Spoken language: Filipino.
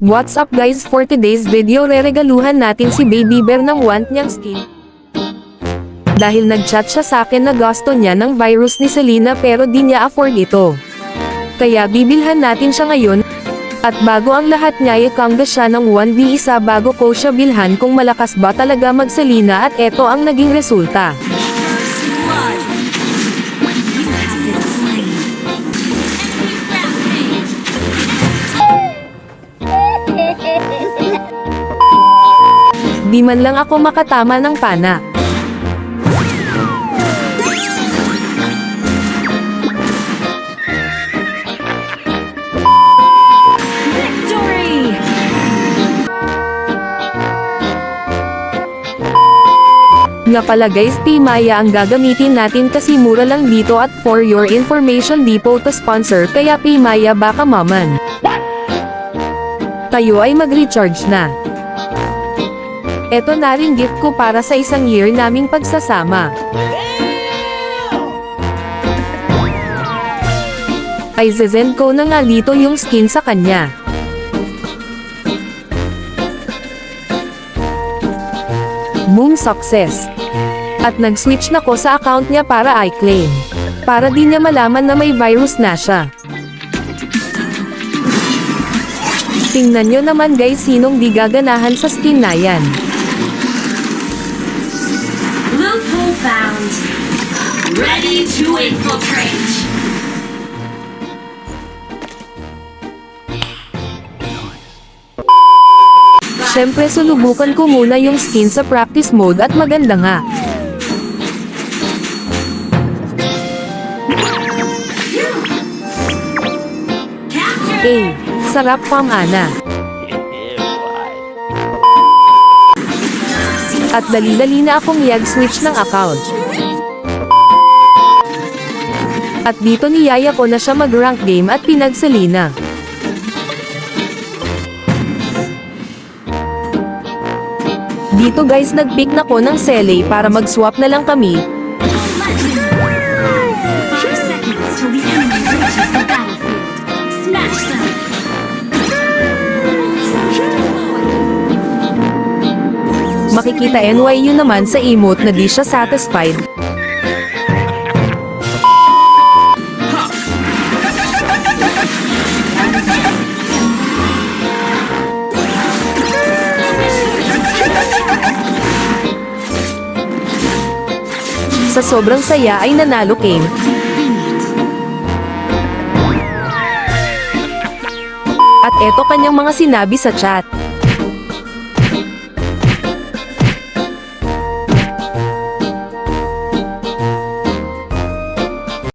What's up guys, for today's video reregaluhan natin si Baby Bear ng want niyang skin. Dahil nagchat siya sa akin na gusto niya ng virus ni Selena pero di niya afford ito. Kaya bibilhan natin siya ngayon. At bago ang lahat niya ikangga siya ng 1v1 bago ko siya bilhan kung malakas ba talaga mag Selena at eto ang naging resulta. Di man lang ako makatama ng pana. Nga pala guys, P-Maya ang gagamitin natin kasi mura lang dito at for your information di po to sponsor kaya P-Maya baka maman. Tayo ay mag-recharge na. Eto na rin gift ko para sa isang year naming pagsasama. Ay zezend ko na nga dito yung skin sa kanya. Boom, success! At nag-switch na ko sa account niya para i-claim. Para di niya malaman na may virus na siya. Tingnan nyo naman guys sinong di gaganahan sa skin na yan. Loophole found. Ready to infiltrate. Syempre sulubukan ko muna yung skin sa practice mode at maganda nga. Sarap pamana. At dali-dali na akong switch ng account. At dito niyaya ko na siya mag-rank game at pinag-Selena. Dito guys nag-pick na ko ng Sele para mag-swap na lang kami. Makikita NYU naman sa emote na di siya satisfied. Sa sobrang saya ay nanalo Kane. At eto kanyang mga sinabi sa chat.